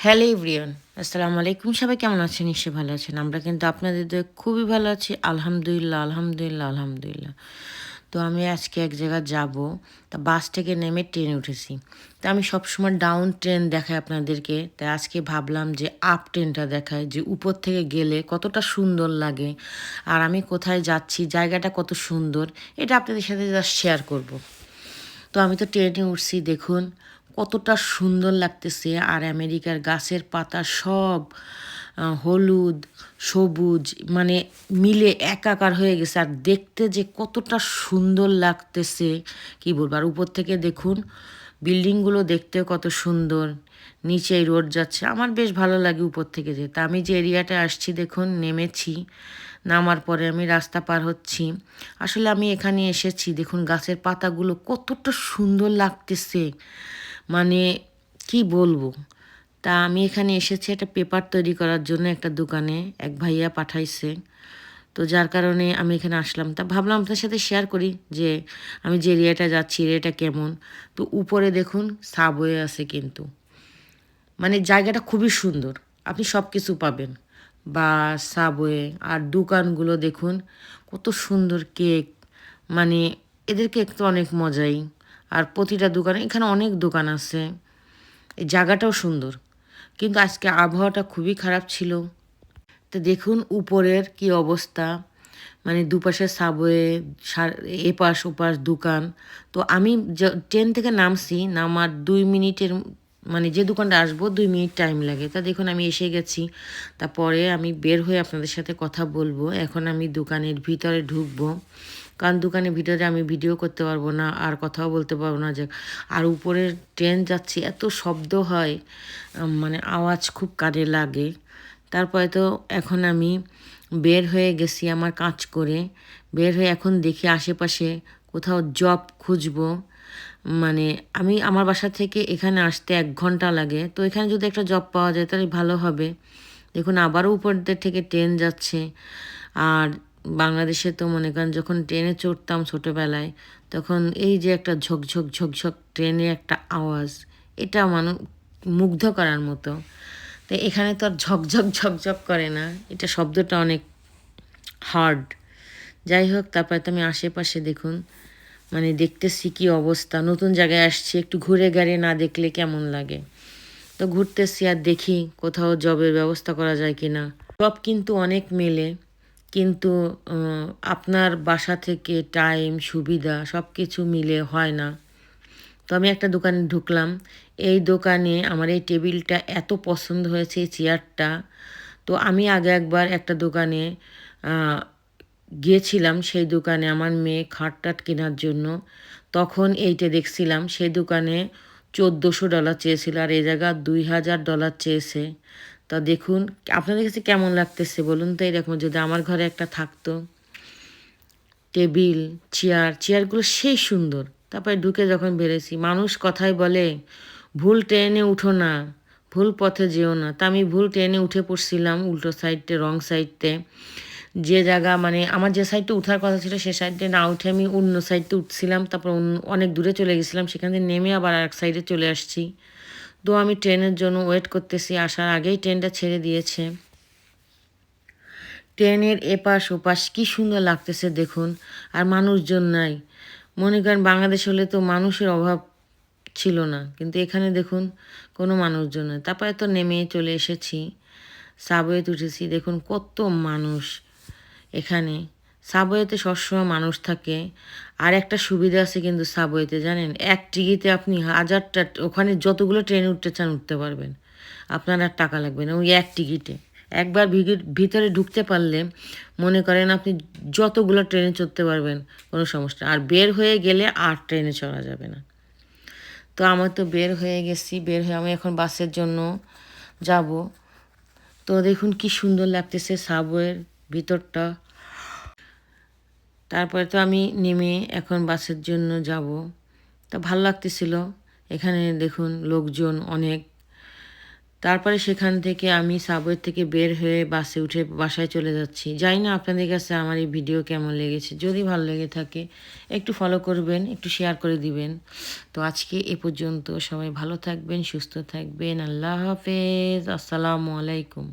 Hello everyone, আসসালামু আলাইকুম। সবাই কেমন আছেন? নিশ্চয়ই ভালো আছেন। আমরা কিন্তু আপনাদের দয়ায় খুবই ভালো আছি। আলহামদুলিল্লাহ, আলহামদুলিল্লাহ, আলহামদুলিল্লাহ। তো আমি আজকে এক জায়গায় যাব। তা বাস থেকে নেমে ট্রেনে উঠেছি। তো আমি সবসময় ডাউন ট্রেন দেখাই আপনাদেরকে। তাই আজকে ভাবলাম যে আপ ট্রেনটা দেখাই, যে উপর থেকে গেলে কতটা সুন্দর লাগে। আর আমি কোথায় যাচ্ছি, জায়গাটা কত সুন্দর, এটা আপনাদের সাথে জাস্ট শেয়ার করব। তো আমি তো ট্রেনে উঠছি, দেখুন কতটা সুন্দর লাগতেছে। আর আমেরিকার গাছের পাতা সব হলুদ, সবুজ, মানে মিলে একাকার হয়ে গেছে। আর দেখতে যে কতটা সুন্দর লাগতেছে কি বলবো। আর উপর থেকে দেখুন বিল্ডিংগুলো দেখতেও কত সুন্দর। নিচে রোড যাচ্ছে, আমার বেশ ভালো লাগে উপর থেকে যেতে। আমি যে এরিয়াটা আসছি দেখুন, নেমেছি, নামার পরে আমি রাস্তা পার হচ্ছি। আসলে আমি এখানে এসেছি, দেখুন গাছের পাতাগুলো কতটা সুন্দর লাগতেছে, মানে কি বলবো। তা আমি এখানে এসেছি একটা পেপার তৈরি করার জন্য, একটা দোকানে এক ভাইয়া পাঠাইছে। তো যার কারণে আমি এখানে আসলাম। তা ভাবলাম আপনার সাথে শেয়ার করি যে আমি যে এরিয়াটা যাচ্ছি এরিয়াটা কেমন। তো উপরে দেখুন সাবওয়ে আছে কিন্তু, মানে জায়গাটা খুবই সুন্দর, আপনি সব কিছু পাবেন। বাস, সাবওয়ে, আর দোকানগুলো দেখুন কত সুন্দর কেক, মানে এদের কেক তো অনেক মজাই। আর প্রতিটা দোকানে, এখানে অনেক দোকান আছে। এই জায়গাটাও সুন্দর, কিন্তু আজকে আবহাওয়াটা খুবই খারাপ ছিল। তো দেখুন উপরের কি অবস্থা, মানে দুপাশে সাবওয়ে, এপাশ ওপাশ দোকান। তো আমি ট্রেন থেকে নামছি, নামার 2 মিনিটের, মানে যে দোকানটা আসবো 2 মিনিট টাইম লাগে। তা দেখুন আমি এসে গেছি। তারপরে আমি বের হয়ে আপনাদের সাথে কথা বলবো। এখন আমি দোকানের ভিতরে ঢুকবো, কারণ দোকানের ভিতরে আমি ভিডিও করতে পারবো না আর কথাও বলতে পারবো না। যে আর উপরে ট্রেন যাচ্ছে, এত শব্দ হয়, মানে আওয়াজ খুব কানে লাগে। তারপরে তো এখন আমি বের হয়ে গেছি আমার কাজ করে। বের হয়ে এখন দেখি আশেপাশে কোথাও জব খুঁজবো। মানে আমি আমার বাসা থেকে এখানে আসতে 1 ঘন্টা লাগে। তো এখানে যদি একটা জব পাওয়া যায় তাহলে ভালো হবে। দেখুন আবারও উপর থেকে ট্রেন যাচ্ছে। আর বাংলাদেশে তো মনে করেন যখন ট্রেনে চড়তাম ছোটোবেলায়, তখন এই যে একটা ঝকঝক ঝকঝক ট্রেনের একটা আওয়াজ, এটা মুগ্ধ করার মতো। তো এখানে তো আর ঝকঝক ঝকঝক করে না, এটা শব্দটা অনেক হার্ড। যাই হোক, তারপরে তো আমি আশেপাশে দেখুন, মানে দেখতেছি কি অবস্থা। নতুন জায়গায় আসছি, একটু ঘুরে গাড়ি না দেখলে কেমন লাগে। তো ঘুরতেছি আর দেখি কোথাও জবের ব্যবস্থা করা যায় কি না। জব কিন্তু অনেক মেলে, কিন্তু আপনার বাসা থেকে টাইম, সুবিধা সব কিছু মিলে হয় না। তো আমি একটা দোকানে ঢুকলাম। এই দোকানে আমার এই টেবিলটা এত পছন্দ হয়েছে, এই চেয়ারটা। তো আমি আগে একবার একটা দোকানে গিয়েছিলাম, সেই দোকানে আমার মেয়ে খাট-টাট কেনার জন্য। তখন এইটা দেখছিলাম, সেই দোকানে $1400 চেয়েছিল, আর এই জায়গা $2000 চেয়েছে। তা দেখুন আপনাদের কাছে কেমন লাগতেছে বলুন তো, এরকম যদি আমার ঘরে একটা থাকতো। টেবিল, চেয়ারগুলো সেই সুন্দর। তারপরে ঢুকে যখন বেড়েছি, মানুষ কথায় বলে ভুল ট্রেনে উঠো না, ভুল পথে যেও না। তা আমি ভুল ট্রেনে উঠে পড়ছিলাম উল্টো সাইডে, রং সাইডতে। যে জায়গা, মানে আমার যে সাইডটা উঠার কথা ছিল সে সাইডে না উঠে আমি অন্য সাইডে উঠছিলাম। তারপর অনেক দূরে চলে গেছিলাম, সেখান থেকে নেমে আবার আরেক সাইডে চলে আসছি। তো আমি ট্রেনের জন্য ওয়েট করতেছি, আসার আগেই ট্রেনটা ছেড়ে দিয়েছে। ট্রেনের এপাশ ওপাশ কি সুন্দর লাগতেছে দেখুন। আর মানুষজন নাই। মনে করেন বাংলাদেশ হলে তো মানুষের অভাব ছিল না, কিন্তু এখানে দেখুন কোনো মানুষজন নেই। তারপরে তো নেমে চলে এসেছি, সাবওয়েতে উঠেছি। দেখুন কত মানুষ এখানে। সাবওয়েতে সবসময় মানুষ থাকে। আর একটা সুবিধা আছে কিন্তু সাবওয়েতে, জানেন, এক টিকিটে আপনি হাজারটা, ওখানে যতগুলো ট্রেনে উঠতে চান উঠতে পারবেন, আপনার আর টাকা লাগবে না ওই এক টিকিটে। একবার ভিতরে ঢুকতে পারলে মনে করেন আপনি যতগুলো ট্রেনে চড়তে পারবেন, কোনো সমস্যা। আর বের হয়ে গেলে আর ট্রেনে চড়া যাবে না। তো আমার তো বের হয়ে গেছি, বের হয়ে আমি এখন বাসের জন্য যাব। তো দেখুন কি সুন্দর লাগতেছে সাবওয়ের ভিতরটা। তারপরে তো আমি নেমে এখন বাসের জন্য যাব। তা ভালো লাগতেছিল। এখানে দেখুন লোকজন অনেক। তারপরে সেখান থেকে আমি সাবওয়ে থেকে বের হয়ে বাসে উঠে বাসায় চলে যাচ্ছি। জানি না আপনাদের কাছে আমার এই ভিডিও কেমন লেগেছে। যদি ভালো লেগে থাকে একটু ফলো করবেন, একটু শেয়ার করে দিবেন। তো আজকে এ পর্যন্ত। সবাই ভালো থাকবেন, সুস্থ থাকবেন। আল্লাহ হাফেজ। আসসালামু আলাইকুম।